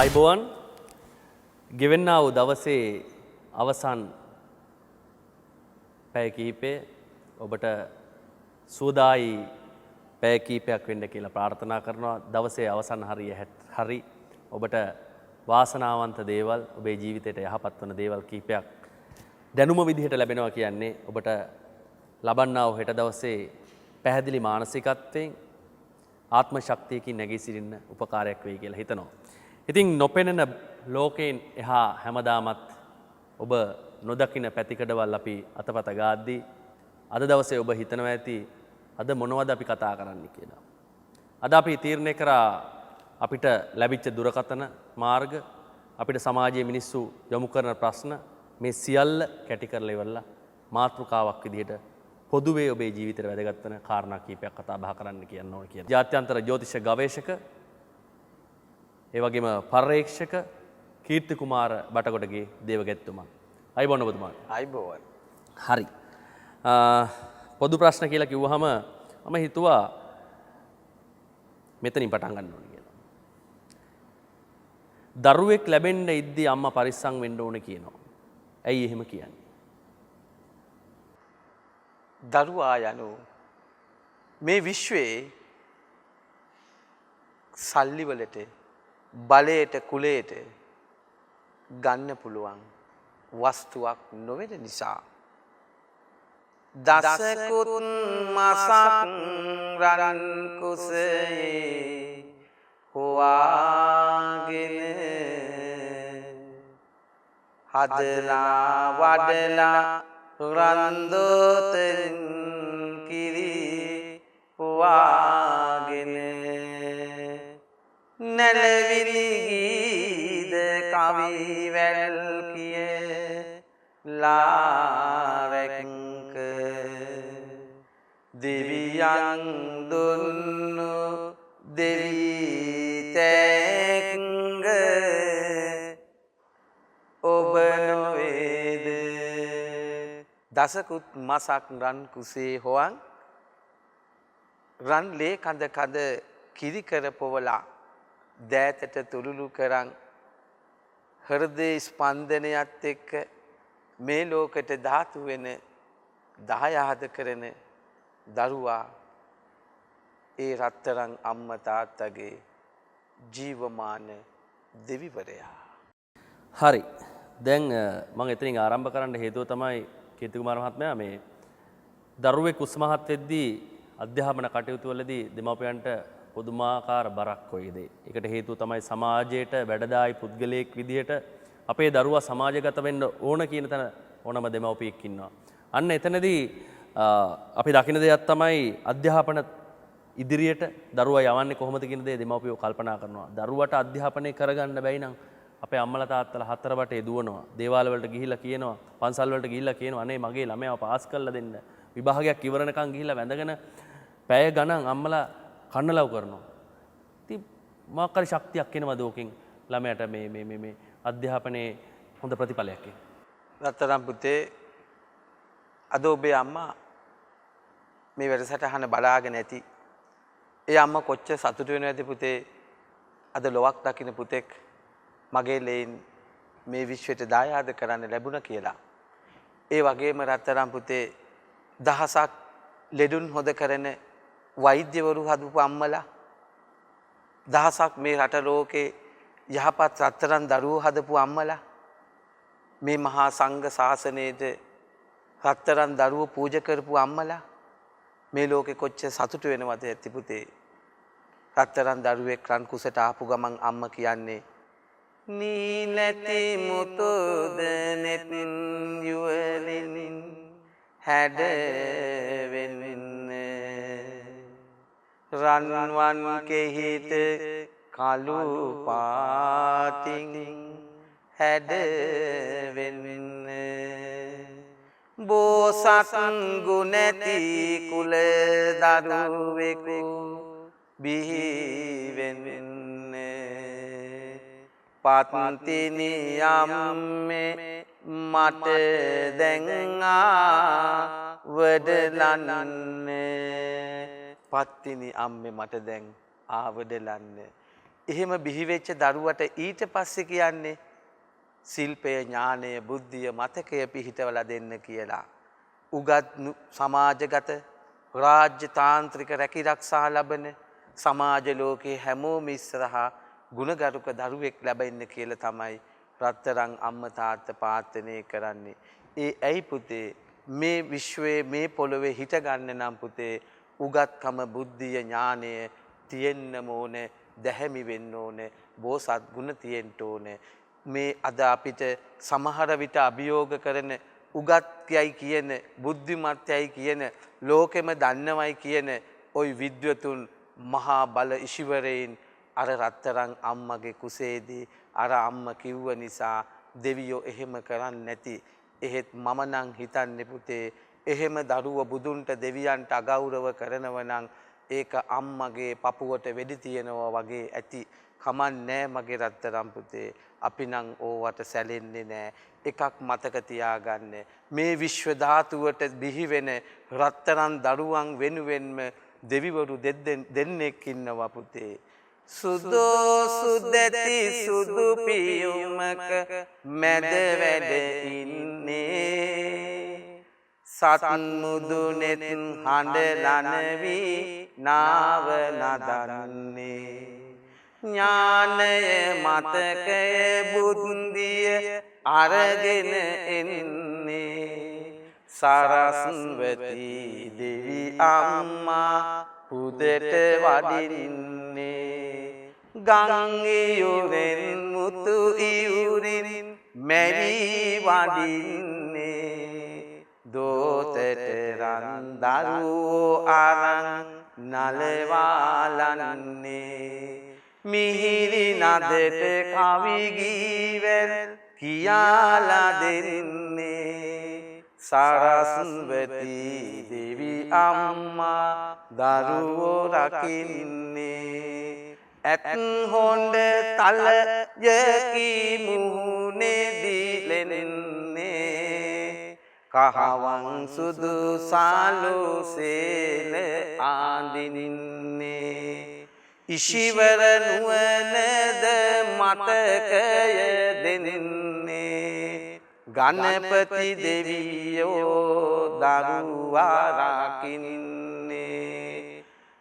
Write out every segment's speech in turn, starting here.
ආයිබෝවන් ගෙවෙන්නා වූ දවසේ අවසන් පැය කිහිපය ඔබට සුවදායි පැය කිහිපයක් වෙන්න කියලා ප්‍රාර්ථනා කරනවා. දවසේ අවසන් හරි ඔබට වාසනාවන්ත දේවල් ඔබේ ජීවිතයට යහපත් වන දේවල් කිහිපයක් දැනුම විදිහට ලැබෙනවා කියන්නේ ඔබට ලබන්නා වූ හෙට දවසේ පැහැදිලි මානසිකත්වයෙන් ආත්ම ශක්තියකින් නැගී සිටින්න උපකාරයක් වෙයි කියලා හිතනවා. ඉතින් නොපෙනෙන ලෝකයෙන් එහා හැමදාමත් ඔබ නොදකින පැතිකඩවල් අපි අතපත ගාද්දී අද දවසේ ඔබ හිතනවා ඇති අද මොනවද අපි කතා කරන්න කියලා. අද අපි තීරණය කරා අපිට ලැබිච්ච දුරකථන මාර්ග අපිට සමාජයේ මිනිස්සු යොමු කරන ප්‍රශ්න මේ සියල්ල කැටි කරලා ඉවරලා මාතෘකාවක් විදිහට පොදුවේ ඔබේ ජීවිතයට වැදගත් වෙන කාරණා කීපයක් කතා බහ කරන්න කියන්න ඕන කියන. ජාත්‍යන්තර ජ්‍යොතිෂ ගවේෂක ඒ වගේම පර්යේක්ෂක කීර්ති කුමාර බටකොටගේ දේවගැතිතුමා. අයිබෝන් ඔබතුමා. අයිබෝන්. හරි. පොදු ප්‍රශ්න කියලා කිව්වහම මම හිතුවා මෙතනින් පටන් ගන්න ඕනේ කියලා. දරුවෙක් ලැබෙන්න ඉද්දී අම්මා පරිස්සම් වෙන්න ඕනේ කියනවා. ඇයි එහෙම කියන්නේ? දරුවා යනු මේ විශ්වයේ සල්ලි වලට බලයට කුලයට ගන්න පුළුවන් වස්තුවක් නොවන නිසා දසකුත් මසක් රන් කුසයේ හොවාගෙන හදලා වඩලා රන්දෝතෙන් කිරි හොවාගෙන නැලවිලි ගීද කවි වැල් කිය ලාරැක දෙවියන් දුන්නු දෙවිතැංග ඔබ නොවේද දසකුත් මසක් රන් කුසේ හොවන් රන් ලේ කඳ කඳ කිරි කර පොවලා දෑතට තුළුළු කරන් හෘදේ ස්පන්දනයත් එක්ක මේ ලෝකෙට ධාතු වෙන දහයාද කරන දරුවා ඒ රත්තරන් අම්මා තාත්තගේ ජීවමාන දෙවිවරයා. හරි. දැන් මම එතනින් ආරම්භ කරන්න හේතුව තමයි කීර්ති කුමාර මහත්මයා මේ දරුවෙක් උස්මහත් වෙද්දී අධ්‍යාපන කටයුතු වලදී දෙමාපියන්ට පුදුමාකාර බරක් වේද. ඒකට හේතුව තමයි සමාජයට වැඩදායි පුද්ගලයෙක් විදිහට අපේ දරුවා සමාජගත වෙන්න ඕන කියන තැන ඕනම දෙමව්පියෙක් ඉන්නවා. අන්න එතනදී අපි දකින දෙයක් තමයි අධ්‍යාපන ඉදිරියට දරුවා යවන්නේ කොහොමද කියන දේ දෙමව්පියෝ කල්පනා කරනවා. දරුවට අධ්‍යාපනය කරගන්න බැයි නම් අපේ අම්මලා තාත්තලා හතර වටේ දුවනවා. දේවාල වලට ගිහිල්ලා කියනවා, පන්සල් වලට ගිහිල්ලා කියනවා අනේ මගේ ළමයාව පාස් කරලා දෙන්න. විභාගයක් ඉවරනකන් ගිහිල්ලා වැඳගෙන පැය ගණන් අම්මලා කන්නලව් කරනවා. ඉතින් මොකක් හරි ශක්තියක් එනවද ඕකෙන් ළමයට මේ අධ්‍යාපනයේ හොඳ ප්‍රතිඵලයක් එන්න. රත්තරන් පුතේ අද ඔබේ අම්මා මේ වැඩසටහන බලාගෙන ඇති. ඒ අම්මා කොච්චර සතුටු වෙනවද පුතේ අද ලොවක් දකින්න පුතෙක් මගේ ලේන් මේ විශ්වයට දායාද කරන්න ලැබුණා කියලා. ඒ වගේම රත්තරන් පුතේ දහසක් ලෙඩුන් හොද කරන වෛද්‍යවරු හදපු අම්මලා දහසක් මේ රට ලෝකේ යහපත් රත්තරන් දරුවෝ හදපු අම්මලා මේ මහා සංඝ ශාසනයේද රත්තරන් දරුවෝ පූජා කරපු අම්මලා මේ ලෝකෙ කොච්චර සතුටු වෙනවද ඇති පුතේ. රත්තරන් දරුවෙක් රන් කුසට ආපු ගමන් අම්ම කියන්නේ නීලති මුතුද නෙත් යුවලින් හැඩ වෙන්නේ රන්වන් කෙහිට කළු පාටින් හැඩ වෙන්නේ බෝසත් ගුණැති කුල දරුවෙකු බිහි වෙන්නේ පත්තිනි අම්මේ මට දැන් ආවඩලන්නේ පත්තිනි අම්මේ මට දැන් ආවඩලන්නේ එහෙම බිහිවෙච්ච දරුවට ඊට පස්සේ කියන්නේ ශිල්පය ඥානය බුද්ධිය මතකය පිහිටවලා දෙන්න කියලා. උගත් සමාජගත රාජ්‍ය තාන්ත්‍රික රැකිරක්ෂා ලබන සමාජ ලෝකයේ හැමෝම ඉස්සරහා ගුණගරුක දරුවෙක් ලැබෙන්න කියලා තමයි රත්තරන් අම්ම තාත්තා ප්‍රාර්ථනා කරන්නේ. ඒ ඇයි පුතේ මේ විශ්වයේ මේ පොළොවේ හිට ගන්න නම් පුතේ උගත්කම බුද්ධිය ඥානය තියෙන්න ඕනේ, දැහැමි වෙන්න ඕනේ, බෝසත් ගුණ තියෙන්න ඕනේ. මේ අද අපිට සමහර විට අභියෝග කරන උගත්යයි කියන බුද්ධිමත්යයි කියන ලෝකෙම දන්නවයි කියන ওই විද්වතුන් මහා බල ඉෂිවරයින් අර රත්තරන් අම්මගේ කුසේදී අර අම්ම කිව්ව නිසා දෙවියෝ එහෙම කරන්නේ නැති. එහෙත් මම නම් හිතන්නේ පුතේ එහෙම දරුව බුදුන්ට දෙවියන්ට අගෞරව කරනව නම් ඒක අම්මගේ පපුවට වෙඩි තියනවා වගේ ඇති. කමන්නේ මගේ රත්තරන් පුතේ අපි නම් ඕවට සැලෙන්නේ නැහැ. එකක් මතක තියාගන්න මේ විශ්ව ධාතුවට බිහි වෙන රත්තරන් දරුවන් වෙනුවෙන්ම දෙවිවරු දෙන්නෙක් ඉන්නවා පුතේ. සුදෝ සුදැති සුදු පියුමක මැද වැඩ ඉන්නේ සත් මුදුනෙත් හඬ ලනවි නාව නදන්නේ ඥානය මතකය බුද්ධිය අරගෙන එන්නේ සරස්වති දෙවි අම්මා පුදට වඩින්නේ ගං ඉයුරෙන් මුතු ඉයුරින් මැවි වඩින්නේ දෝතට රන් දරුවෝ අරන් නලවාලන්නේ මිහිරි නදට කවි ගීවැල් කියාලා දෙන්නේ සරස්වති දෙවි අම්මා දරුවෝ රකින්නේ ඇත් හොඬ තලයකි මුහුණේ දිලෙන්නේ කහවන් සුදු සාලු සේල ආඳින්නේ ඉෂිවර නුවණද මතකය දෙන්නේ ගණපති දෙවියෝ දරුවා රකින්නේ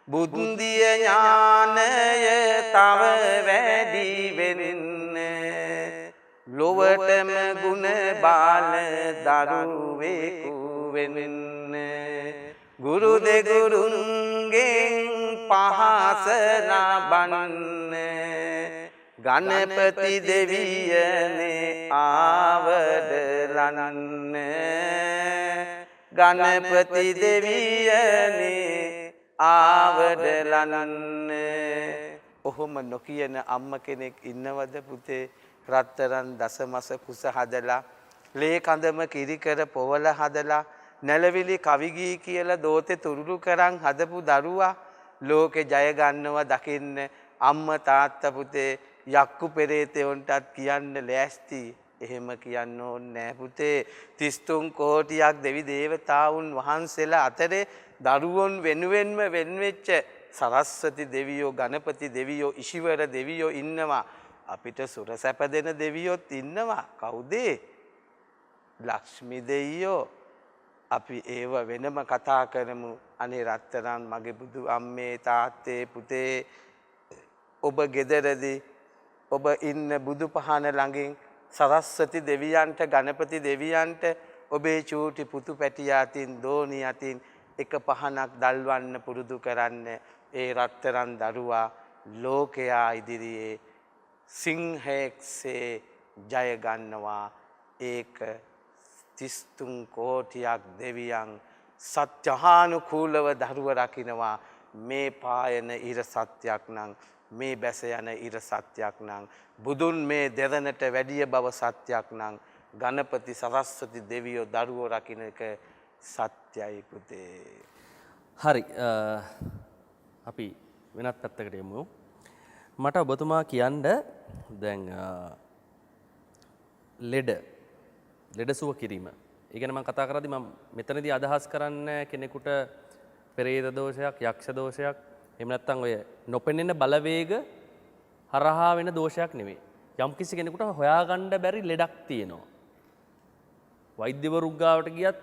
බුද්ධිය ඥානය තව වැඩි වෙන්න ලොවටම ගුණ බාල දරුවෙකු වෙන්න ගුරු දෙගුරුන්ගෙන් පහස ලබන්න ගණපති දෙවියනේ ආවඩලන්න ගණපති දෙවියනේ ආවඩලන්න ඔහොම නොකියන අම්ම කෙනෙක් ඉන්නවද පුතේ රත්තරන් දසමස කුස හදලා ලේ කඳම කිරිකර පොවල හදලා නැලවිලි කවිගී කියලා දෝතේ තුරුරු කරන් හදපු දරුවා ලෝකේ ජය ගන්නවා දකින්න අම්ම තාත්තා පුතේ යක්කු පෙරේතයන්ටත් කියන්න ලෑස්ති. එහෙම කියන්න ඕනේ නෑ පුතේ. 33 කෝටියක් දෙවි දේවතාවුන් වහන්සේලා අතරේ දරුවොන් වෙනුවෙන්ම වෙන්වෙච්ච සරස්වති දෙවියෝ ගණපති දෙවියෝ ඉෂිවර දෙවියෝ ඉන්නවා. අපිට සුර සැප දෙන දෙවියොත් ඉන්නවා. කවුද? ලක්ෂ්මි දෙවියෝ. අපි ඒව වෙනම කතා කරමු. අනේ රත්තරන් මගේ බුදු අම්මේ තාත්තේ පුතේ ඔබ ගෙදරදී ඔබ ඉන්න බුදු පහන ළඟින් සරස්වති දෙවියන්ට ගණපති දෙවියන්ට ඔබේ චූටි පුතු පැටිය අතින් දෝණි අතින් එක පහනක් දල්වන්න පුරුදු කරන්න. ඒ රත්තරන් දරුවා ලෝකයා ඉදිරියේ සිංහෙක්සේ ජය ගන්නවා. ඒක 33 කෝටියක් දෙවියන් සත්‍යානුකූලව දරුව රකින්නවා. මේ පායන ඉර සත්‍යක් නම් මේ බැස යන ඉර සත්‍යක් නම් බුදුන් මේ දෙරණට වැඩිය බව සත්‍යක් නම් ගණපති සරස්වති දෙවියෝ දරුවෝ රකින්න එක සත්‍යයි පුතේ. හරි අපි වෙනත් පැත්තකට යමු. මට ඔබතුමා කියන්න දැන් ලෙඩ සුව කිරීම. ඒ ගැන මම කතා කරද්දී මම මෙතනදී අදහස් කරන්නේ කෙනෙකුට පෙරේත දෝෂයක්, යක්ෂ දෝෂයක් එහෙම නැත්නම් ඔය නොපෙනෙන බලවේග හරහා වෙන දෝෂයක් නෙවෙයි. යම් කිසි කෙනෙකුට හොයාගන්න බැරි ලෙඩක් තියෙනවා. වෛද්‍යවරුන් ගාවට ගියත්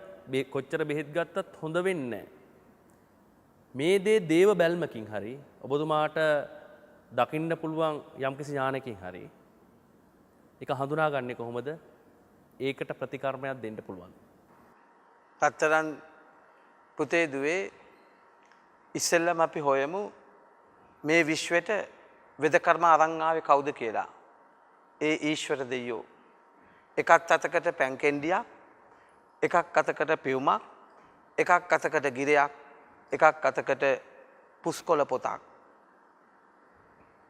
කොච්චර බෙහෙත් ගත්තත් හොඳ වෙන්නේ නැහැ. මේ දේ දේව බැල්මකින් හරි ඔබතුමාට දකින්න පුළුවන් යම් කිසි ඥානකින් හරි ඒක හඳුනාගන්නේ කොහොමද? ඒකට ප්‍රතිකර්මයක් දෙන්න පුළුවන්. පතරන් පුතේ දුවේ ඉස්සෙල්ලම අපි හොයමු මේ විශ්වෙට වෙදකර්ම අරන් ආවේ කවුද කියලා. ඒ ඊශ්වර දෙවියෝ. එකක් අතකට පැන්කෙන්ඩියක්, එකක් අතකට පියුමක්, එකක් අතකට ගිරයක්, එකක් අතකට පුස්කොළ පොතක්.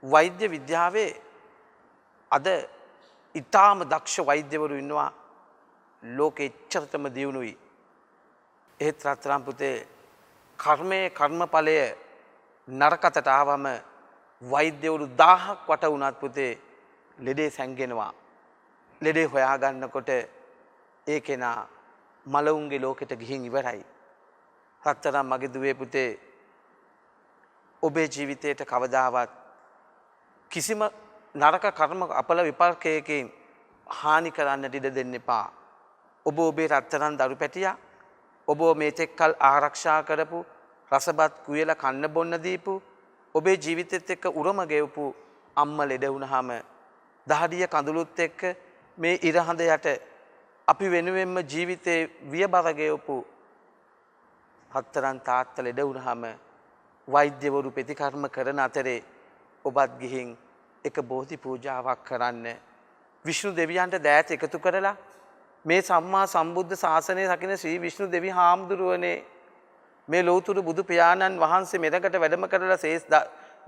වෛද්‍ය විද්‍යාවේ අද ඊටාම දක්ෂ වෛද්‍යවරු ඉන්නවා. ලෝකෙ එච්චරටම දියුණුයි. ඒත් රත්තරන් පුතේ කර්මයේ කර්මඵලය නරකතට ආවම වෛද්‍යවරු 1000ක් වට වුණත් පුතේ ලෙඩේ සැංගෙනවා. ලෙඩේ හොයාගන්නකොට ඒ කෙනා මලවුන්ගේ ලෝකෙට ගිහින් ඉවරයි. රත්තරන් මගේ දුවේ පුතේ ඔබේ ජීවිතයට කවදාවත් කිසිම නරක කර්ම අපල විපර්කයකින් හානි කරන්නට ඉඩ දෙන්න එපා. ඔබ ඔබේ රත්තරන් දරු පැටියා ඔබ මේ තෙක්කල් ආරක්ෂා කරපු රසබත් කුයල කන්න බොන්න දීපු ඔබේ ජීවිතෙත් එක්ක උරම ගෙවපු අම්ම ලෙඩ වුණාම දහඩිය කඳුළුත් එක්ක මේ ඉරහඳ යට අපි වෙනුවෙන්ම ජීවිතේ වියබර ගෙවපු හතරන් තාත්තා ලෙඩ වුණාම වෛද්‍යවරු ප්‍රතිකර්ම කරන අතරේ ඔබත් ගිහින් එක බෝධි පූජාවක් කරන්න විෂ්ණු දෙවියන්ට දෑත එකතු කරලා මේ සම්මා සම්බුද්ධ ශාසනය රකින්න ශ්‍රී විෂ්ණු දෙවි හාමුදුරුවනේ මේ ලෞතුරු බුදු පියාණන් වහන්සේ මෙරකට වැඩම කරලා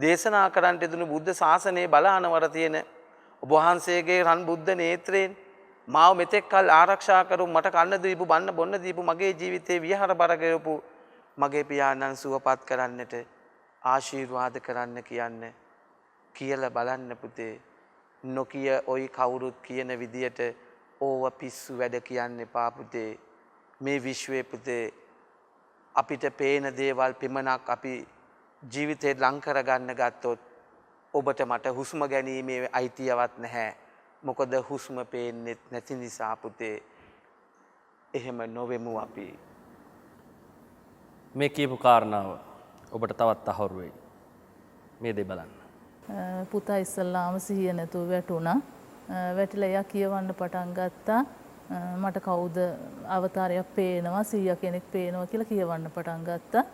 දේශනා කරන්නට දුණු බුද්ධ ශාසනයේ බලානවර තියෙන ඔබ වහන්සේගේ රන් බුද්ධ නේත්‍රයෙන් මාව මෙතෙක් කල් ආරක්ෂා කරු මට කන්න දීපු බන්න බොන්න දීපු මගේ ජීවිතේ විහාර බර ගෙවපු මගේ පියාණන් සුවපත් කරන්නට ආශිර්වාද කරන්න කියන්න කියලා බලන්න පුතේ නොකිය ඔයි කවුරුත් කියන විදියට ඕව පිස්සු වැඩ කියන්න එපා පුතේ. මේ විශ්වයේ පුතේ අපිට පේන දේවල් පිමනක් අපි ජීවිතේ ලං කරගන්න ගත්තොත් ඔබට මට හුස්ම ගැනීමේ අයිතියවත් නැහැ. මොකද හුස්ම පේන්නේ නැති නිසා පුතේ. එහෙම නොවෙමු අපි. මේ කියපු කාරණාව ඔබට තවත් අහුරු වෙයි. මේ දේ බලන්න. පුතා ඉස්සල්ලාම සිහිය නැතුව වැටුණා. වැටිලා එයා කියවන්න පටන් ගත්තා. මට කවුද අවතාරයක් පේනවා 100 කෙනෙක් පේනවා කියලා කියවන්න පටන් ගත්තා.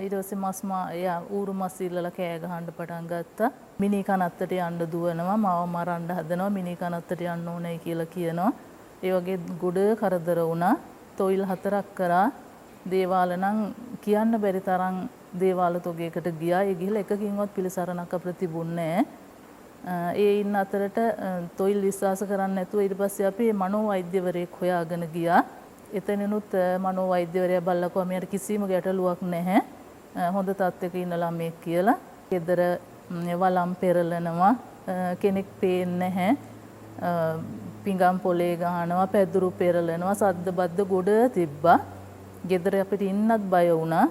ඊට පස්සේ එයා ඌරු මස් ඉල්ලලා කෑ ගහන්න පටන් ගත්තා. මිනි කනත්තට යන්න දුවනවා, මාව මරන්න හදනවා, මිනි කනත්තට යන්න ඕනේ කියලා කියනවා. ඒ වගේ ගොඩ කරදර වුණා. තොইল 4ක් කරා. දේවාල නම් කියන්න බැරි තරම් දේවාල තොගයකට ගියා. ඒ ගිහලා එකකින්වත් පිළිසරණක් අපිට තිබුණේ නැහැ. ඒ ඉන්න අතරට තොইল විශ්වාස කරන්නේ නැතුව ඊට පස්සේ අපි මනෝ වෛද්‍යවරයෙක් හොයාගෙන ගියා. එතනිනුත් මනෝ වෛද්‍යවරයා බල්ලකෝ මෙයාට කිසිම ගැටලුවක් නැහැ. හොඳ තත්ත්වයක ඉන්න ළමෙක් කියලා. ගෙදර වලම් පෙරලනවා, කෙනෙක් පේන්නේ නැහැ. පිඟම් පොලේ ගහනවා, පැදුරු පෙරලනවා, සද්ද බද්ද ගොඩ තිබ්බා. ගෙදර අපිට ඉන්නත් බය වුණා.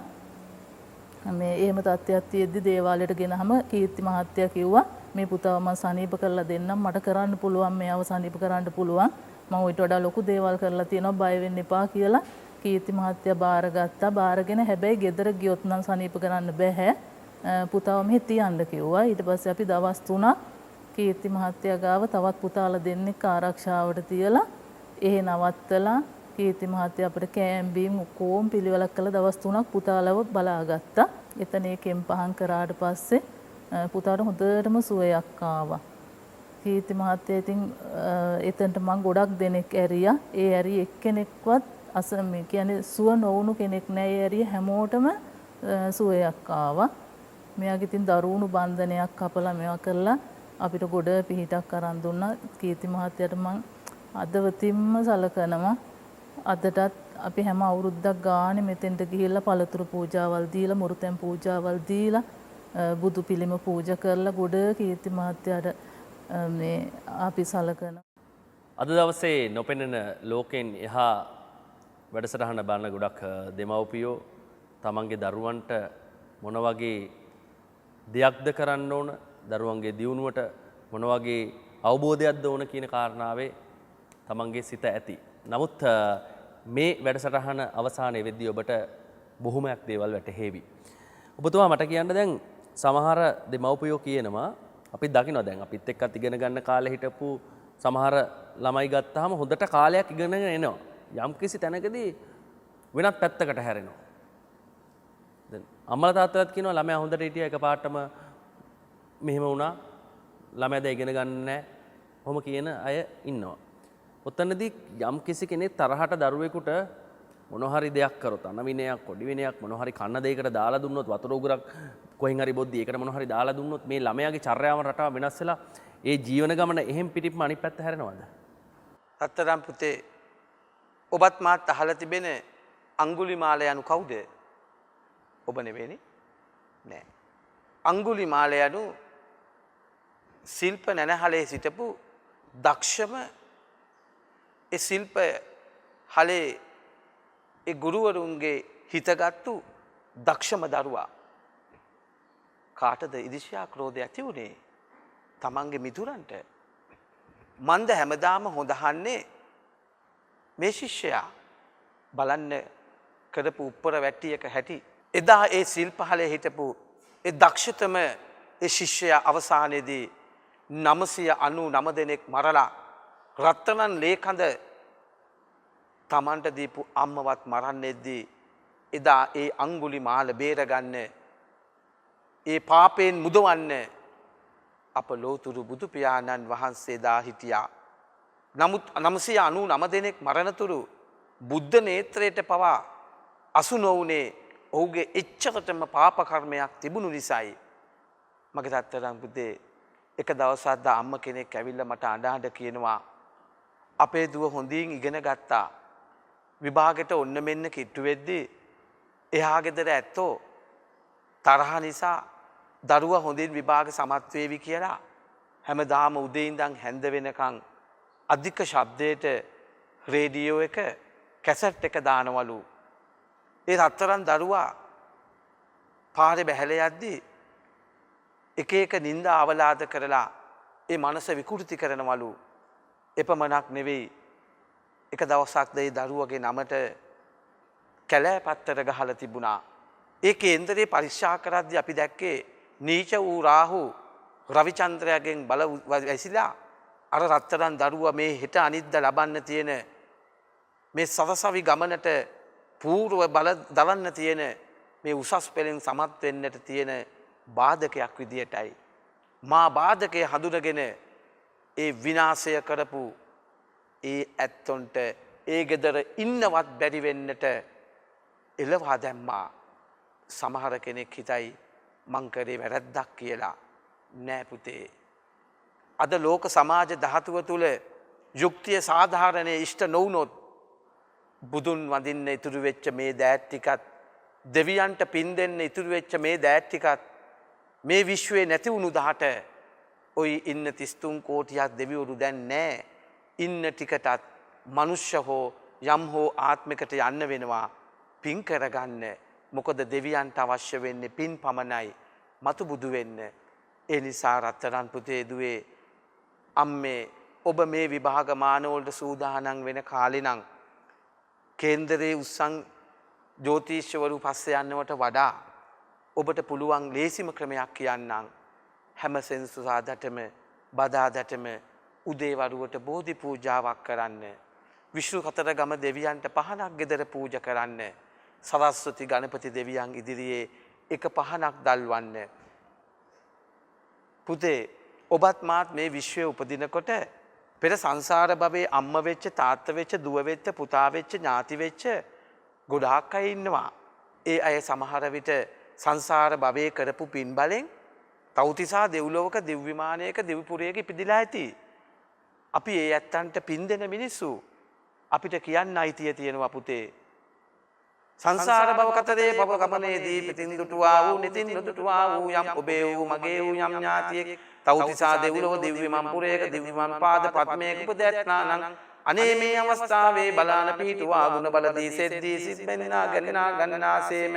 මේ එහෙම තත්ත්වයක් තියෙද්දි දේවාලයට ගෙනහම කීර්ති මහත්තයා කිව්වා මේ පුතාව මම සනීප කරලා දෙන්නම්, මට කරන්න පුළුවන්, මේව සනීප කරන්න පුළුවන්, මම ඊට වඩා ලොකු දේවල් කරලා තියෙනවා, බය වෙන්න එපා කියලා කීර්ති මහත්තයා බාරගත්තා. බාරගෙන හැබැයි ගෙදර ගියොත් නම් සනීප කරන්න බෑ, පුතාව මෙහෙ තියන්න කිව්වා. ඊට පස්සේ අපි දවස් 3ක් කීර්ති මහත්තයා ගාව තවත් පුතාලා දෙන්නෙක් ආරක්ෂාවට තියලා එහෙ නවත්තලා කීර්ති මහත්තයා අපිට කෑම් බීම් කොම් පිළිවෙලක් කළා. දවස් 3ක් පුතාලව බලාගත්තා. එතන ඒකෙන් පහන් කරාට පස්සේ පුතාට හොඳටම සුවයක් ආවා. කීර්ති මහත්තයා ඉතින් එතනට මම ගොඩක් දෙනෙක් ඇරියා. ඒ ඇරි එක්කෙනෙක්වත් මේ කියන්නේ සුව නොවුණු කෙනෙක් නෑ. ඒ ඇරිය හැමෝටම සුවයක් ආවා. මෙයාගේ ඉතින් දරුණු බන්ධනයක් කපලා මේවා කරලා අපිට ගොඩ පිහිටක් අරන් දුන්නා. කීර්ති මහත්තයාට මම අදවතින්ම සලකනවා. අදටත් අපි හැම අවුරුද්දක් ගානේ මෙතෙන්ට ගිහිල්ලා පළතුරු පූජාවල් දීලා, මුරුතැන් පූජාවල් දීලා, බුදු පිළිම පූජා කරලා ගොඩ කීර්ති මහත්තයාට මේ අපි සලකන. අද දවසේ නොපෙනෙන ලෝකෙන් එහා වැඩසටහන බලන ගොඩක් දෙමව්පියෝ තමන්ගේ දරුවන්ට මොන වගේ දෙයක්ද කරන්න ඕන, දරුවන්ගේ දියුණුවට මොන වගේ අවබෝධයක්ද ඕන කියන කාරණාවේ තමන්ගේ සිත ඇති. නමුත් මේ වැඩසටහන අවසානයේ වෙද්දී ඔබට බොහොමයක් දේවල් වැටහෙවි. ඔබතුමා මට කියන්න දැන් සමහර දෙමව්පියෝ කියනවා අපි දකිනවා දැන් අපිත් එක්කත් ඉගෙන ගන්න කාලේ හිටපු සමහර ළමයි ගත්තාම හොඳට කාලයක් ඉගෙනගෙන එනවා. යම්කිසි තැනකදී වෙනත් පැත්තකට හැරෙනවා. දැන් අම්මලා තාත්තලාත් කියනවා ළමයා හොඳට හිටියා එකපාරටම මෙහෙම වුණා. ළමයා දැන් ඉගෙන ගන්න නැහැ. කොහොම කියන අය ඉන්නවා. ඔතනදී යම්කිසි කෙනෙක් තරහට දරුවෙකුට මොන හරි දෙයක් කරොත් අනවිනයක් කොඩි විනයක් මොන හරි කන්න දෙයකට දාලා දුන්නොත් වතුර උගුරක් කොහෙන් හරි බොද්දි ඒකට මොන හරි දාලා දුන්නොත් මේ ළමයාගේ චර්යාව රටාව වෙනස් වෙලා ඒ ජීවන ගමන එහෙම් පිටින්ම අනිත් පැත්ත හැරෙනවද? රත්තරන් පුතේ ඔබත් මාත් අහලා තිබෙන අඟුලිමාල යනු කවුද? ඔබ නෙවෙයිනේ. නෑ. අඟුලිමාල යනු ශිල්ප නැනහලේ සිටපු දක්ෂම ඒ ශිල්ප හලේ ඒ ගුරුවරුන්ගේ හිතගත්තු දක්ෂම දරුවා. කාටද ඉරිෂ්‍යා ක්‍රෝධය ඇති වුණේ? තමන්ගේ මිතුරන්ට. මන්ද හැමදාම හොඳහන්නේ මේ ශිෂ්‍යයා බලන්න කරපු උප්පර වැට්ටියක හැටි. එදා ඒ ශිල්පහලේ හිටපු ඒ දක්ෂතම ඒ ශිෂ්‍යයා අවසානයේදී 999 දෙනෙක් මරලා රත්තරන් ලේකඳ තමන්ට දීපු අම්මවත් මරන්නේදී එදා ඒ අඟුලිමාල බේරගන්න ඒ පාපයෙන් මුදවන්න අප ලෝතුරු බුදු පියාණන් වහන්සේ දා හිටියා. නමුත් 999 දෙනෙක් මරණතුරු බුද්ධ නේත්‍රයට පවා අසු නොවුනේ ඔහුගේ එච්චරටම පාප කර්මයක් තිබුණු නිසායි. මගේ රත්තරන් පුතේ එක දවසක් අම්ම කෙනෙක් ඇවිල්ලා මට අඬ කියනවා අපේ දුව හොඳින් ඉගෙන ගත්තා. විභාගෙට ඔන්න මෙන්න කිට්ටු වෙද්දී එහා ගෙදර ඇත්තෝ තරහ නිසා දරුවා හොඳින් විභාග සමත් වේවි කියලා හැමදාම උදේ ඉඳන් හැන්ද වෙනකන් අධික ශබ්දයට රේඩියෝ එක කැසට් එක දානවලු. ඒ රත්තරන් දරුවා පාරේ බැහැලා යද්දී එක එක නිന്ദා අවලාද කරලා ඒ මනස විකෘති කරනවලු. එපමණක් නෙවෙයි එක දවසක් ඒ දරුවගේ නමට කැලෑ පත්තර ගහලා තිබුණා. ඒ කේන්දරේ පරීක්ෂා කරද්දී අපි දැක්කේ නීච වූ රාහු රවිචන්ද්‍රයාගෙන් බල වැසිලා අර රත්තරන් දරුවා මේ හෙට අනිද්දා ලබන්න තියෙන මේ සවසවි ගමනට පූර්ව බල දරන්න තියෙන මේ උසස් පෙළෙන් සමත් වෙන්නට තියෙන බාධකයක් විදියටයි මා බාධකයේ හඳුනගෙන ඒ විනාශය කරපු ඒ ඇත්තොන්ට ඒ ගෙදර ඉන්නවත් බැරි වෙන්නට එළවා දැම්මා. සමහර කෙනෙක් හිතයි මං කරේ වැරද්දක් කියලා. නෑ පුතේ. අද ලෝක සමාජ ධාතුව තුල යුක්තිය සාධාරණේ ඉෂ්ට නොවුනොත් බුදුන් වඳින්න ඉතුරු වෙච්ච මේ දෑත් ටිකත් දෙවියන්ට පින් දෙන්න ඉතුරු වෙච්ච මේ දෑත් ටිකත් මේ විශ්වයේ නැති වුණු දහට ඔය ඉන්න 33 කෝටියක් දෙවිවරු දැන් නෑ. ඉන්න ටිකටත් මනුෂ්‍ය හෝ යම් හෝ ආත්මිකට යන්න වෙනවා පින් කරගන්න. මොකද දෙවියන්ට අවශ්‍ය වෙන්නේ පින් පමණයි මතු බුදු වෙන්න. ඒ නිසා රත්තරන් පුතේ දුවේ අම්මේ ඔබ මේ විභාග මාන වලට සූදානම් වෙන කාලේ නම් කේන්දරේ උස්සන් ජ්‍යොතිෂවරු පස්සේ යන්නවට වඩා ඔබට පුළුවන් ලේසිම ක්‍රමයක් කියන්නම්. හැම සෙනසුරාදාටම බදාදාටම උදේවරුවට බෝධි පූජාවක් කරන්න. විෂ්ණු කතරගම දෙවියන්ට පහනක් ගෙදර පූජා කරන්න. සරස්වති ගණපති දෙවියන් ඉදිරියේ එක පහනක් දල්වන්න. පුතේ ඔබත් මාත් මේ විශ්වයේ උපදිනකොට පෙර සංසාර භවයේ අම්ම වෙච්ච තාත්තා වෙච්ච දුව වෙච්ච පුතා වෙච්ච ඥාති වෙච්ච ගොඩාක් අය ඉන්නවා. ඒ අය සමහර විට සංසාර භවයේ කරපු පින් බලෙන් තවුතිසා දෙව්ලොවක දිව්‍ය විමානයක දිව්පුරයක ඉපදිලා ඇති. අපි ඒ ඇත්තන්ට පින් දෙන මිනිස්සු. අපිට කියන්න අයිතිය තියෙනවා පුතේ. සංසාර භව කතරේ භව ගමනේදී පිටින් දුටුවා වූ නිතින් දුටුවා වූ යම් ඔබේ වූ මගේ වූ යම් ඥාතියෙක් තවුතිසා දෙව්ලොව දිව්‍ය මම්පුරයක දිව්‍ය මම් පාද පද්මයක උපදැත්නා නම් අනේ මේ අවස්ථාවේ බලාන පිහිටුවා ගුණ බල දී සෙද්දී සිත් බෙන්නා ගන්නාසේම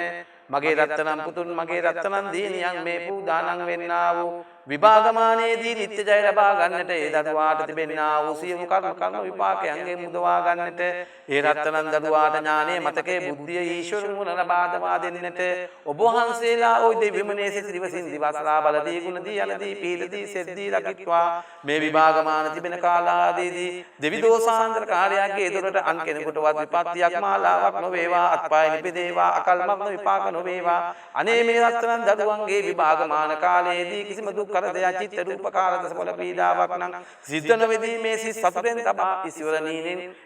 මගේ රත්තරන් පුතුන් මගේ රත්තරන් දියණියන් මේ පූදානම් වෙන්නා වූ විභාගමානයේදී නිත්‍ය ජය ලබා ගන්නට ඒ දරුවාට තිබෙන්නා වූ සියලු කර්ම විපාකයන්ගෙන් මුදවා ගන්නට ඒ රත්තරන් දරුවාට ඥානයේ මතකයේ බුද්ධිය ඊශ්වර මුල ලබා දවා දෙන්නට ඔබ වහන්සේලා ওই දෙවිමනේ සිට දිවසින් දිවස්ලා බලදී ගුණදී යනදී පීලදී සෙද්දී ලකිත්වා මේ විභාගමාන තිබෙන කාලාදීදී දෙවි දෝසාන්තර කාර්යයන්ගේ දොරට අන් කෙනෙකුටවත් විපත්තියක් මාලාවක් නොවේවා අත්පාය නිපදේවා අකල්මක් විපාක නොවේවා අනේ මේ රත්තරන් දරුවන්ගේ විභාගමාන කාලයේදී කිසිම දුක් කරදරයක් චිත්ත රූප කාල දසබල පීඩාවක් නම් සිද්ධ නොවේදී මේ සිත් සතුටෙන් තබා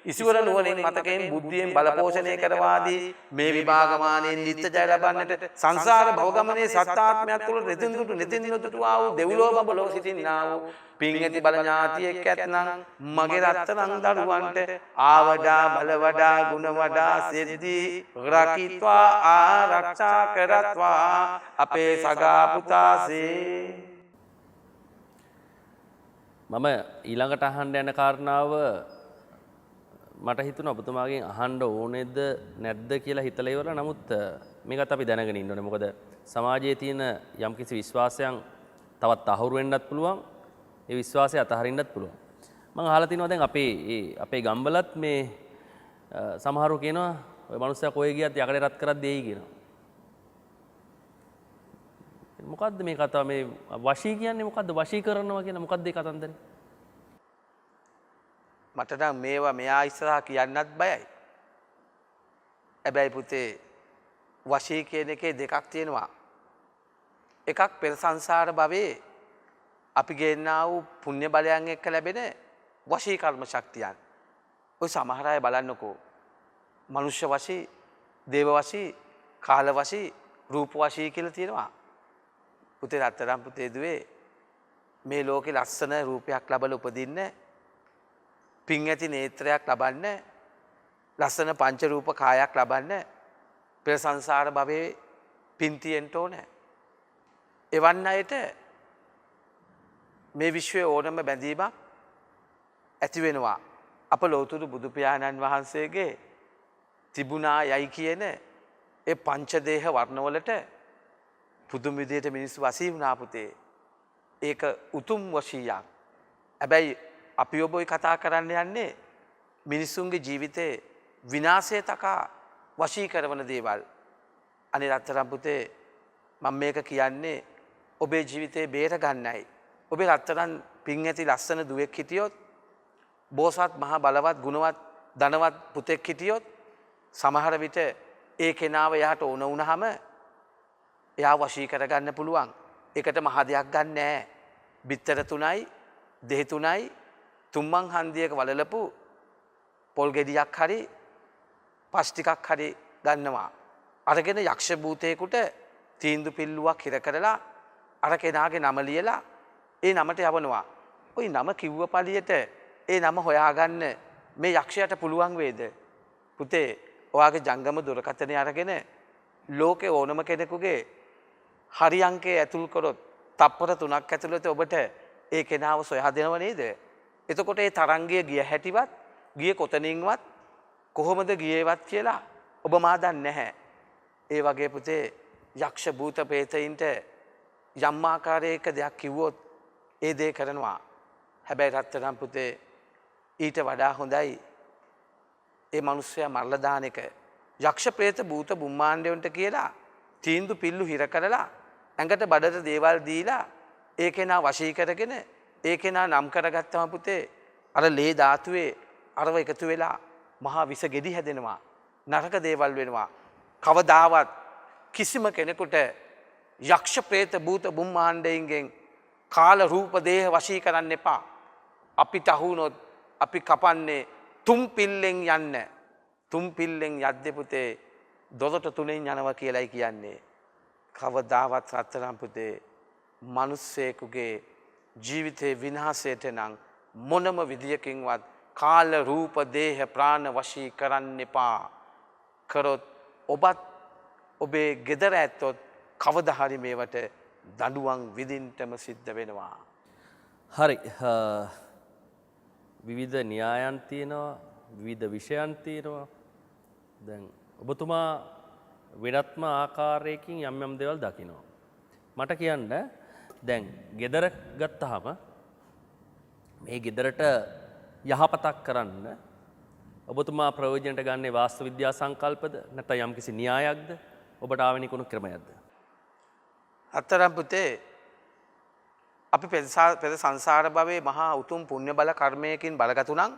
ඉසිවර නුවණින් මතකයෙන් බුද්ධියෙන් බල පෝෂණය කරවාදී මේ විභාගමානයෙන් නිත්‍ය ජය ලබන්නට සංසාර භව ගමනේ සත්‍යාත්මයක් තුළ නිතින් දුටු ආ වූ දෙව්ලොව බඹලොව සිටින්නා වූ පින් ඇති බල ඥාතියෙක් ඇත්නම් මගේ රත්තරන් දරුවන්ට ආවඩා බල වඩා ගුණ වඩා සිද්ධි රකිත්වා ආරක්ෂා කරත්වා අපේ සගා පුතාසේ. මම ඊළඟට අහන්න යන කාරණාව මට හිතුණා ඔබතුමාගෙන් අහන්න ඕනේද නැද්ද කියලා හිතලා ඉවරලා. නමුත් මේකත් අපි දැනගෙන ඉන්න ඕනේ. මොකද සමාජයේ තියෙන යම්කිසි විශ්වාසයන් තවත් අහුරු වෙන්නත් පුළුවන්. ඒ විශ්වාසය අතහරින්නත් පුළුවන්. මම අහලා තිනවා දැන් අපේ ගම්වලත් මේ සමහරව කියනවා ඔය මනුස්සයා කොහෙ ගියත් යකඩේ රත් කරත් දෙයි කියනවා. මොකද්ද මේ කතාව? මේ වශී කියන්නේ මොකද්ද? වශී කරනවා කියන මොකද්ද ඒ කතන්දරේ? මට නම් මේවා මෙයා ඉස්සරහා කියන්නත් බයයි. හැබැයි පුතේ වශී කියන එකේ දෙකක් තියෙනවා. එකක් පෙර සංසාර භවයේ අපි ගෙන්නා වූ පුණ්‍ය බලයන් එක්ක ලැබෙන වශී කර්ම ශක්තියන්. ඔය සමහර අය බලන්නකෝ. මනුෂ්‍ය වශී, දේව වශී, කාල වශී, රූප වශී කියලා තියෙනවා. පුතේ රත්තරන් පුතේ දුවේ මේ ලෝකේ ලස්සන රූපයක් ලබලා උපදින්න, පින් ඇති නේත්‍රයක් ලබන්න, ලස්සන පංච රූප කායක් ලබන්න පෙර සංසාර භවයේ පින් තියෙන්න ඕනේ. එවන් අයට මේ විශ්වයේ ඕනම බැඳීමක් ඇති වෙනවා. අප ලෝතුරු බුදු පියාණන් වහන්සේගේ තිබුණා යයි කියන ඒ පංචදේහ වර්ණවලට පුදුම විදියට මිනිස්සු වශී වුණා පුතේ. ඒක උතුම් වශීයක්. හැබැයි අපි ඔබ කතා කරන්න යන්නේ මිනිසුන්ගේ ජීවිතේ විනාශය තකා වශී කරන දේවල්. අනේ රත්තරන් පුතේ මම මේක කියන්නේ ඔබේ ජීවිතේ බේර ගන්නයි. ඔබේ රත්තරන් පින් ඇති ලස්සන දුවෙක් හිටියොත්, බෝසත් මහා බලවත් ගුණවත් ධනවත් පුතෙක් හිටියොත් සමහර විට ඒ කෙනාව එයාට ඕන වුණාම එයා වශී කරගන්න පුළුවන්. ඒකට මහ දෙයක් ගන්න නැහැ. බිත්තර 3යි, දෙහි 3යි, තුම්මන් හන්දියක වලලපු පොල් ගෙඩියක් හරි පස් ටිකක් හරි ගන්නවා. අරගෙන යක්ෂ භූතයෙකුට තීන්දුව පිල්ලුවක් හිර කරලා අර කෙනාගේ නම ලියලා ඒ නමට යවනවා. ওই නම කිව්ව පළියට ඒ නම හොයාගන්න මේ යක්ෂයාට පුළුවන් වේද? පුතේ ඔයාගේ ජංගම දුරකථනය අරගෙන ලෝකේ ඕනම කෙනෙකුගේ හරි අංකය ඇතුල් කරොත් තප්පර 3ක් ඇතුළත ඔබට ඒ කෙනාව සොයා දෙනව නේද? එතකොට ඒ තරංගය ගිය හැටිවත්, ගියේ කොතනින්වත්, කොහොමද ගියේවත් කියලා ඔබ මා දන්නේ නැහැ. ඒ වගේ පුතේ යක්ෂ භූත ප්‍රේතයින්ට යම් ආකාරයක දෙයක් කිව්වොත් ඒ දේ කරනවා. හැබැයි රත්තරන් පුතේ ඊට වඩා හොඳයි ඒ මිනිස්සයා මරලා දාන එක. යක්ෂ ප්‍රේත භූත බුම්මාණ්ඩයන්ට කියලා තීන්දුව පිල්ලු හිර කරලා ඇඟට බඩට දේවල් දීලා ඒ කෙනා වශී කරගෙන ඒ කෙනා නම් කරගත්තම පුතේ අර ලේ ධාතුවේ අරව එකතු වෙලා මහා විස ගෙඩි හැදෙනවා. නරක දේවල් වෙනවා. කවදාවත් කිසිම කෙනෙකුට යක්ෂ ප්‍රේත භූත බුම්මාණ්ඩයන්ගෙන් කාල රූප දේහ වශී කරන්න එපා. අපිට අහුනොත් අපි කපන්නේ තුම් පිල්ලෙන් යන්න. තුම් පිල්ලෙන් යද්දී පුතේ දොරට 3න් යනවා කියලායි කියන්නේ. කවදාවත් රත්තරන් පුතේ මිනිස්සෙකුගේ ජීවිතේ විනාශයට නම් මොනම විදියකින්වත් කාල රූප දේහ ප්‍රාණ වශී කරන්න එපා. කරොත් ඔබත් ඔබේ ගෙදර ඇත්තොත් කවදා හරි මේවට දඬුවම් විඳින්නම සිද්ධ වෙනවා. හරි. විවිධ න්‍යායන් තියෙනවා, විවිධ විෂයන් තියෙනවා. දැන් ඔබතුමා වෙනත්ම ආකාරයකින් යම් යම් දේවල් දකිනවා. මට කියන්න දැන් ගෙදර ගත්තාම මේ ගෙදරට යහපතක් කරන්න ඔබතුමා ප්‍රයෝජනට ගන්නේ වාස්තු විද්‍යා සංකල්පද නැත්නම් යම්කිසි න්‍යායක්ද ඔබට ආවෙනිකුණු ක්‍රමයක්ද? අත්තරම් පුතේ අපි පෙර සංසාර භවයේ මහා උතුම් පුණ්‍ය බල කර්මයකින් බලගතු නම්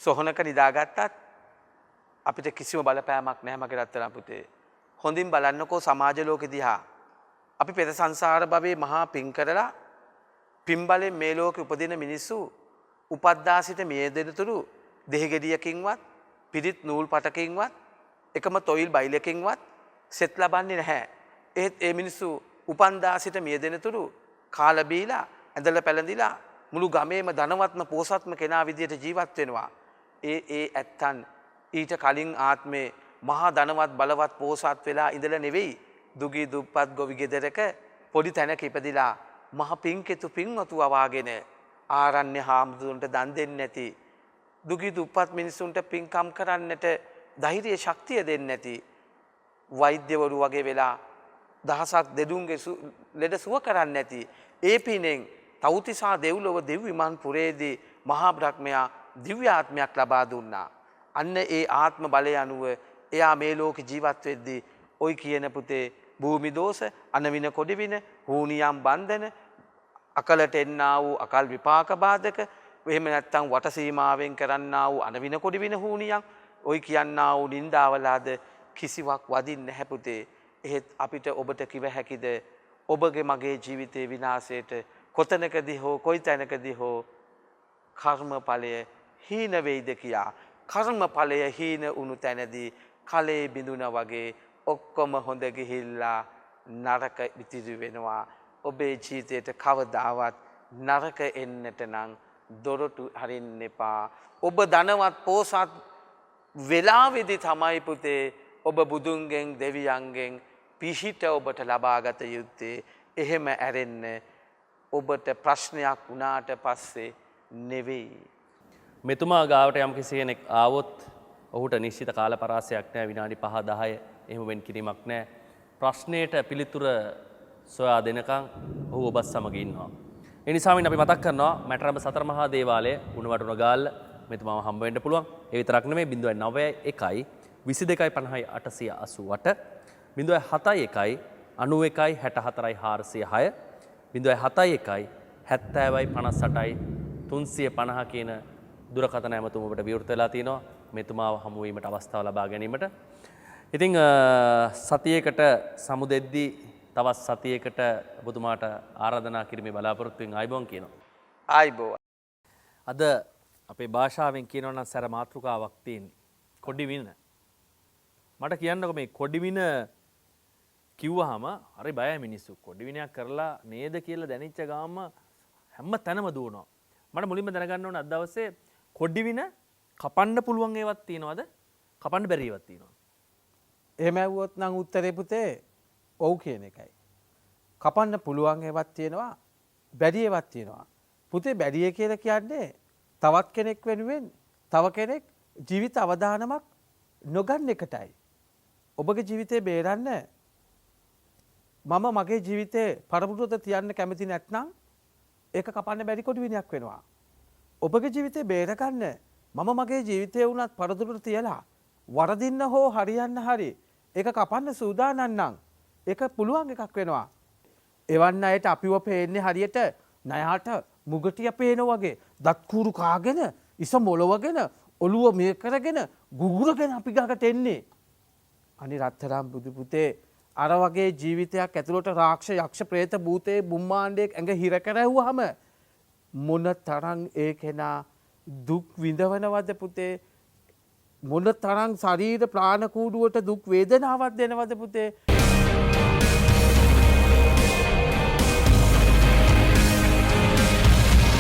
සොහනක නිදාගත්තත් අපිට කිසිම බලපෑමක් නැහැ මගේ රත්තරන් පුතේ. හොඳින් බලන්නකෝ සමාජ ලෝකෙ දිහා. අපි පෙර සංසාර භවයේ මහා පින් කරලා පින් බලෙන් මේ ලෝකෙ උපදින මිනිස්සු උපද්දා සිට මිය දෙනතුරු දෙහිගෙඩියකින්වත් පිරිත් නූල් පටකින්වත් එකම තොইল බයිලකින්වත් සෙත් ලබන්නේ නැහැ. ඒත් ඒ මිනිස්සු උපන්දා සිට මිය දෙනතුරු කාලා බීලා ඇඳලා පැළඳිලා මුළු ගමේම ධනවත්ම පෝසත්ම කෙනා විදියට ජීවත් වෙනවා. ඒ ඇත්තන් ඊට කලින් ආත්මේ මහා ධනවත් බලවත් පෝසත් වෙලා ඉඳලා නෙවෙයි දුගී දුප්පත් ගොවි ගෙදරක පොඩි තැනක ඉපදිලා මහ පින්කෙතු පින්වතු වවාගෙන ආරණ්‍ය හාමුදුරන්ට දන් දෙන්නේ නැති දුගී දුප්පත් මිනිසුන්ට පින්කම් කරන්නට ධෛර්ය ශක්තිය දෙන්නේ නැති වෛද්‍යවරු වගේ වෙලා දහසක් දෙදුන්ගේ ලෙඩ සුව කරන්නේ නැති ඒ පිනෙන් තවුතිසා දෙව්ලොව දෙව් විමන් පුරේදී මහා බ්‍රහ්මයා දිව්‍ය ආත්මයක් ලබා දුන්නා. අන්න ඒ ආත්ම බලය අනුව එයා මේ ලෝකේ ජීවත් වෙද්දී ඔයි කියන පුතේ භූමි දෝෂ අනවින කොඩිවින හූනියම් බන්ධන අකලට එන්නා වූ අකල් විපාක බාධක එහෙම නැත්නම් වට සීමාවෙන් කරන්නා වූ අනවින කොඩිවින හූනියම් ඔයි කියන්නා වූ නින්දාවලාද කිසිවක් වදින්නේ නැහැ පුතේ. එහෙත් අපිට ඔබට කිව හැකිද ඔබගේ මගේ ජීවිතයේ විනාශයට කොතනකදී හෝ කොයි තැනකදී හෝ කර්මඵලය හීන වෙයිද කියා. කර්මඵලය හීන වුණු තැනදී කලේ බිඳුන වගේ ඔක්කොම හොඳ ගිහිල්ලා නරක ඉතිරි වෙනවා. ඔබේ ජීවිතයට කවදාවත් නරක එන්නට නම් දොරටු හරින්න එපා. ඔබ ධනවත් පෝසත් වෙලාවේදී තමයි පුතේ ඔබ බුදුන්ගෙන් දෙවියන්ගෙන් පිහිට ඔබට ලබාගත යුත්තේ. එහෙම ඇරෙන්න ඔබට ප්‍රශ්නයක් වුණාට පස්සේ නෙවෙයි. මෙතුමා ගාවට යම් කිසි කෙනෙක් ආවොත් ඔහුට නිශ්චිත කාල පරාසයක් නැහැ විනාඩි 5-10 එහෙම වෙන් කිරීමක් නැහැ. ප්‍රශ්නයට පිළිතුර සොයා දෙනකන් ඔහු ඔබත් සමග ඉන්නවා. ඒ නිසා අපි මතක් කරනවා මැටරඹ සතර මහා දේවාලය උණුවටුන ගාල්ල මෙතුමාව හම්බ වෙන්න පුළුවන්. ඒ විතරක් නෙමෙයි 091 22 50 888 071 91 64 406 071 70 58 350 කියන දුරකථන ඇමතුම ඔබට විවෘත වෙලා තිනවා මෙතුමාව හමු වීමට අවස්ථාව ලබා ගැනීමට. ඉතින් සතියේකට සමුදෙද්දී තවත් සතියේකට ඔබතුමාට ආරාධනා කිරීමේ බලාපොරොත්තුෙන් ආයිබෝන් කියනවා. ආයිබෝන්. අද අපේ භාෂාවෙන් කියනවා නම් සැර මාතෘකාවක් තියෙන්නේ. කොඩිවින. මට කියන්නකො මේ කොඩිවින කිව්වහම හරි බයයි මිනිස්සු. කොඩිවිනයක් කරලා නේද කියලා දැනෙච්ච ගාම හැම තැනම දුවනවා. මට මුලින්ම දැනගන්න ඕන අද දවසේ කොඩිවින කපන්න පුළුවන් ඒවත් තියනවද? කපන්න බැරි ඒවත් තියනවද? එහෙම ඇහුවොත් නම් උත්තරේ පුතේ ඔව් කියන එකයි. කපන්න පුළුවන් ඒවත් තියෙනවා බැරි ඒවත් තියෙනවා. පුතේ බැරිය කියලා කියන්නේ තවත් කෙනෙක් වෙනුවෙන් තව කෙනෙක් ජීවිත අවදානමක් නොගන්න එකටයි. ඔබගේ ජීවිතේ බේරන්න මම මගේ ජීවිතේ පරපුරට තියන්න කැමති නැත්නම් ඒක කපන්න බැරි කොඩිවිනයක් වෙනවා. ඔබගේ ජීවිතේ බේරගන්න මම මගේ ජීවිතේ වුණත් පරදුරට තියලා වරදින්න හෝ හරියන්න හරි ඒක කපන්න සූදානම් නම් ඒක පුළුවන් එකක් වෙනවා. එවන් අයට අපිව පේන්නේ හරියට ණයට මුගටිය පේනා වගේ දත් කූරු කාගෙන ඉස මොලවගෙන ඔළුව මේ කරගෙන ගුගුරගෙන අපි ගාකට එන්නේ. අනි රත්තරම් බුදු පුතේ අර වගේ ජීවිතයක් ඇතුළට රාක්ෂ යක්ෂ ප්‍රේත භූතේ බුම්මාණ්ඩයක් ඇඟ හිර කරවුවාම මොන තරම් ඒ කෙනා දුක් විඳවනවද පුතේ? මොන තරම් ශරීර ප්‍රාණ කූඩුවට දුක් වේදනාවක් දෙනවද පුතේ?